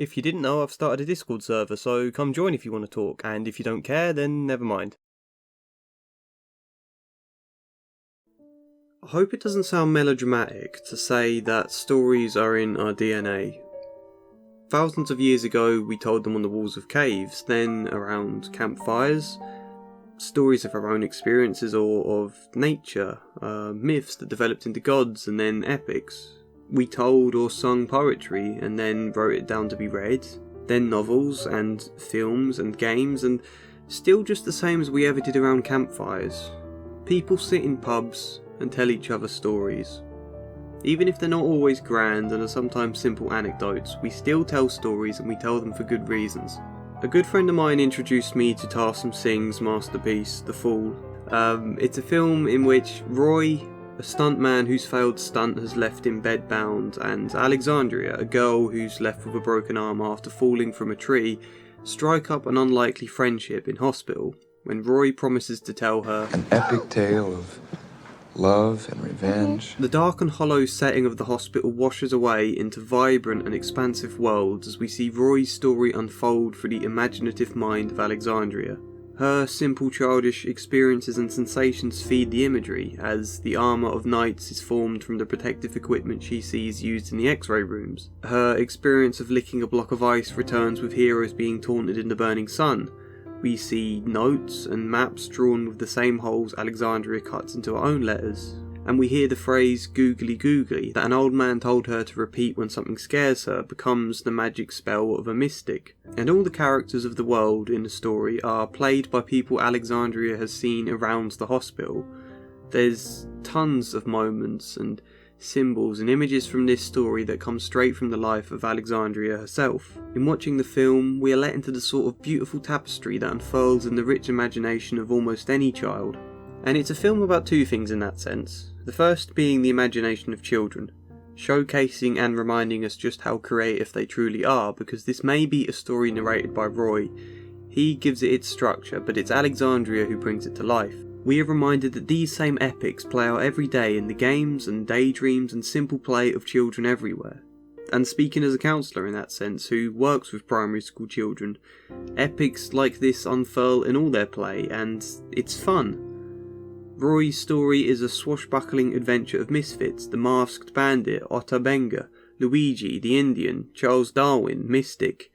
If you didn't know, I've started a Discord server, so come join if you want to talk, and if you don't care, then never mind. I hope it doesn't sound melodramatic to say that stories are in our DNA. Thousands of years ago, we told them on the walls of caves, then around campfires, stories of our own experiences or of nature, myths that developed into gods and then epics. We told or sung poetry and then wrote it down to be read, then novels and films and games, and still just the same as we ever did around campfires. People sit in pubs and tell each other stories. Even if they're not always grand and are sometimes simple anecdotes, we still tell stories and we tell them for good reasons. A good friend of mine introduced me to Tarsem Singh's masterpiece, The Fool. It's a film in which Roy, a stuntman whose failed stunt has left him bedbound, and Alexandria, a girl who's left with a broken arm after falling from a tree, strike up an unlikely friendship in hospital, when Roy promises to tell her an epic tale of love and revenge. The dark and hollow setting of the hospital washes away into vibrant and expansive worlds as we see Roy's story unfold through the imaginative mind of Alexandria. Her simple childish experiences and sensations feed the imagery, as the armour of knights is formed from the protective equipment she sees used in the X-ray rooms. Her experience of licking a block of ice returns with heroes being taunted in the burning sun. We see notes and maps drawn with the same holes Alexandria cuts into her own letters. And we hear the phrase googly googly that an old man told her to repeat when something scares her becomes the magic spell of a mystic. And all the characters of the world in the story are played by people Alexandria has seen around the hospital. There's tons of moments and symbols and images from this story that come straight from the life of Alexandria herself. In watching the film, we are let into the sort of beautiful tapestry that unfurls in the rich imagination of almost any child. And it's a film about two things in that sense. The first being the imagination of children, showcasing and reminding us just how creative they truly are, because this may be a story narrated by Roy. He gives it its structure, but it's Alexandria who brings it to life. We are reminded that these same epics play out every day in the games and daydreams and simple play of children everywhere. And speaking as a counsellor in that sense, who works with primary school children, epics like this unfurl in all their play, and it's fun. Roy's story is a swashbuckling adventure of misfits: the masked bandit, Otter Benga, Luigi, the Indian, Charles Darwin, Mystic.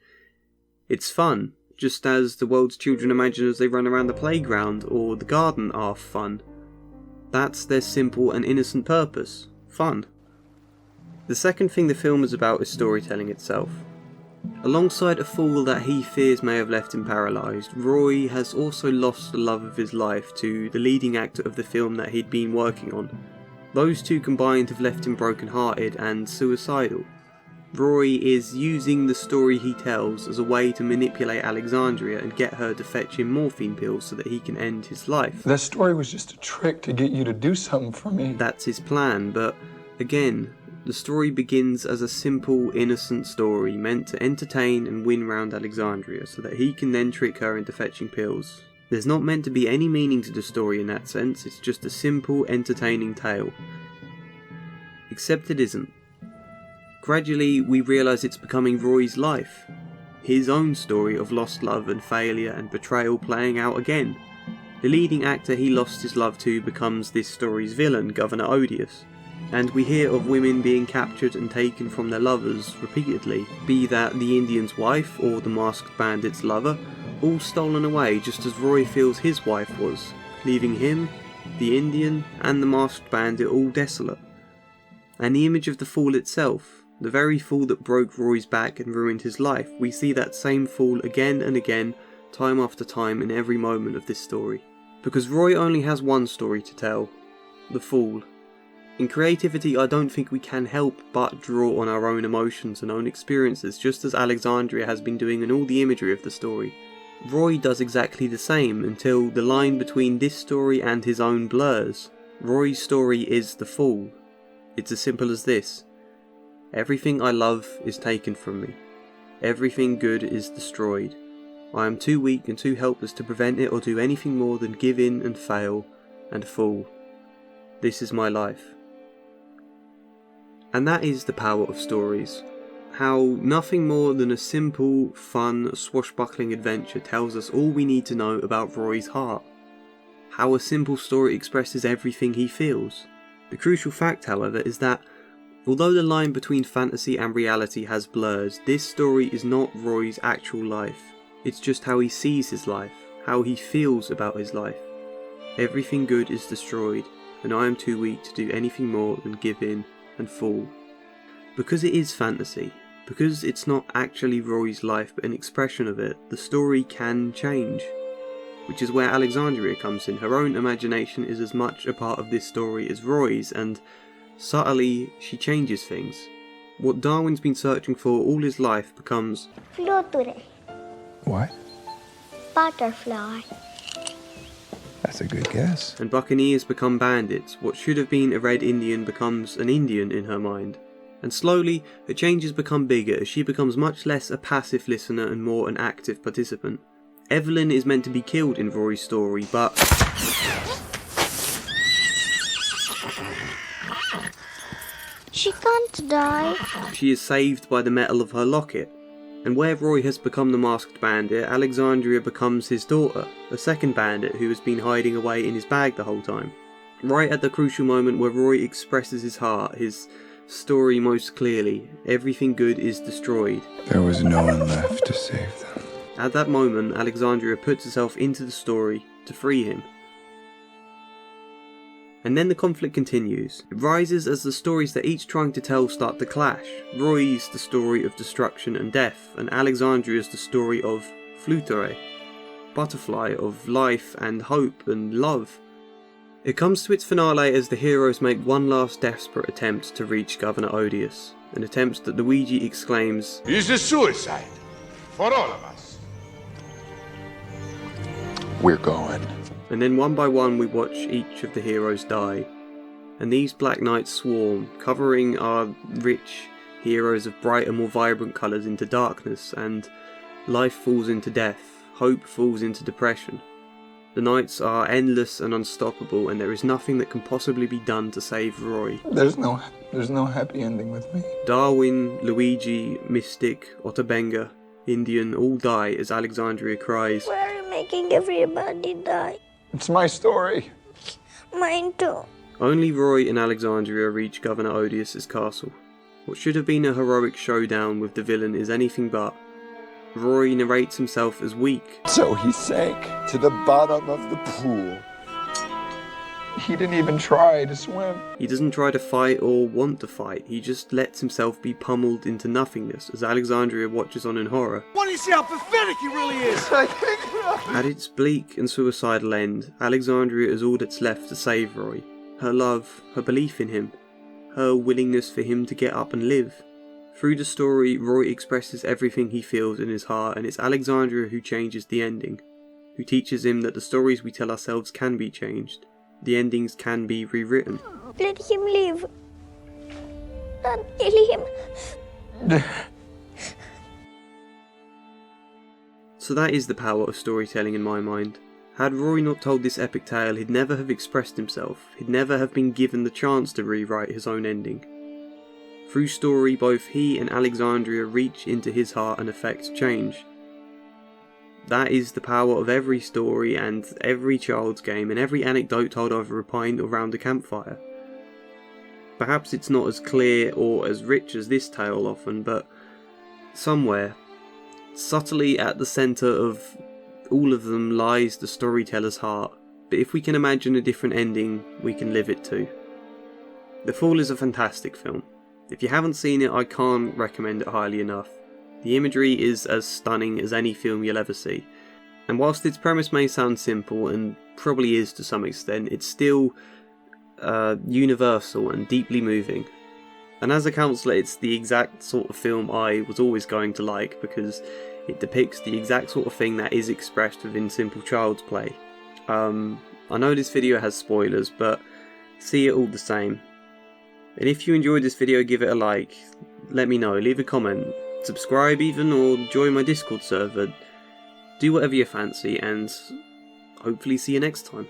It's fun, just as the world's children imagine as they run around the playground or the garden are fun. That's their simple and innocent purpose: fun. The second thing the film is about is storytelling itself. Alongside a fool that he fears may have left him paralysed, Roy has also lost the love of his life to the leading actor of the film that he'd been working on. Those two combined have left him broken-hearted and suicidal. Roy is using the story he tells as a way to manipulate Alexandria and get her to fetch him morphine pills so that he can end his life. That story was just a trick to get you to do something for me. That's his plan, but again, the story begins as a simple, innocent story meant to entertain and win round Alexandria so that he can then trick her into fetching pills. There's not meant to be any meaning to the story in that sense, it's just a simple, entertaining tale. Except it isn't. Gradually, we realise it's becoming Roy's life. His own story of lost love and failure and betrayal playing out again. The leading actor he lost his love to becomes this story's villain, Governor Odious. And we hear of women being captured and taken from their lovers repeatedly, be that the Indian's wife or the masked bandit's lover, all stolen away just as Roy feels his wife was, leaving him, the Indian, and the masked bandit all desolate. And the image of the fool itself, the very fool that broke Roy's back and ruined his life, we see that same fool again and again, time after time in every moment of this story. Because Roy only has one story to tell: the fool. In creativity, I don't think we can help but draw on our own emotions and own experiences, just as Alexandria has been doing in all the imagery of the story. Roy does exactly the same until the line between this story and his own blurs. Roy's story is the fool. It's as simple as this: everything I love is taken from me. Everything good is destroyed. I am too weak and too helpless to prevent it or do anything more than give in and fail and fall. This is my life. And that is the power of stories. how nothing more than a simple, fun, swashbuckling adventure tells us all we need to know about Roy's heart. How a simple story expresses everything he feels. The crucial fact, however, is that although the line between fantasy and reality has blurred, this story is not Roy's actual life. It's just how he sees his life, how he feels about his life. Everything good is destroyed, and I am too weak to do anything more than give in and fall. Because it is fantasy, because it's not actually Roy's life but an expression of it, the story can change. Which is where Alexandria comes in. Her own imagination is as much a part of this story as Roy's, and subtly she changes things. What Darwin's been searching for all his life becomes Fluttere. What? Butterfly. That's a good guess. and buccaneers become bandits. What should have been a red Indian becomes an Indian in her mind. And slowly, her changes become bigger as she becomes much less a passive listener and more an active participant. Evelyn is meant to be killed in Rory's story, but She can't die. she is saved by the metal of her locket. And where Roy has become the masked bandit, Alexandria becomes his daughter, a second bandit who has been hiding away in his bag the whole time. Right at the crucial moment where Roy expresses his heart, his story most clearly, everything good is destroyed. There was no one left to save them. At that moment, Alexandria puts herself into the story to free him. And then the conflict continues. It rises as the stories they're each trying to tell start to clash. Roy's the story of destruction and death, and Alexandria's the story of fluttere, butterfly, of life and hope and love. It comes to its finale as the heroes make one last desperate attempt to reach Governor Odious, an attempt that Luigi exclaims, It's a suicide for all of us. We're going. and then one by one we watch each of the heroes die. And these black nights swarm, covering our rich heroes of brighter, more vibrant colours into darkness, and life falls into death, hope falls into depression. The nights are endless and unstoppable, and there is nothing that can possibly be done to save Roy. There's no happy ending with me. Darwin, Luigi, Mystic, Otabenga, Indian all die as Alexandria cries, Why are you making everybody die? It's my story. Mine too. Only Roy and Alexandria reach Governor Odious's castle. What should have been a heroic showdown with the villain is anything but. Roy narrates himself as weak. So he sank to the bottom of the pool. He didn't even try to swim. He doesn't try to fight or want to fight, he just lets himself be pummeled into nothingness as Alexandria watches on in horror. Why don't you see how pathetic he really is? At its bleak and suicidal end, Alexandria is all that's left to save Roy. Her love, her belief in him, her willingness for him to get up and live. Through the story, Roy expresses everything he feels in his heart, and it's Alexandria who changes the ending, who teaches him that the stories we tell ourselves can be changed. The endings can be rewritten. Let him live. Don't kill him. So that is the power of storytelling in my mind. Had Roy not told this epic tale, he'd never have expressed himself, he'd never have been given the chance to rewrite his own ending. Through story, both he and Alexandria reach into his heart and effect change. That is the power of every story and every child's game and every anecdote told over a pint or round a campfire. Perhaps it's not as clear or as rich as this tale often, but somewhere, subtly at the centre of all of them lies the storyteller's heart. But if we can imagine a different ending, we can live it too. The Fall is a fantastic film. If you haven't seen it, I can't recommend it highly enough. The imagery is as stunning as any film you'll ever see. And whilst its premise may sound simple, and probably is to some extent, it's still universal and deeply moving. And as a counsellor, it's the exact sort of film I was always going to like, because it depicts the exact sort of thing that is expressed within simple child's play. I know this video has spoilers, but see it all the same. And if you enjoyed this video, give it a like, let me know, leave a comment, subscribe even, or join my Discord server. Do whatever you fancy, and hopefully see you next time.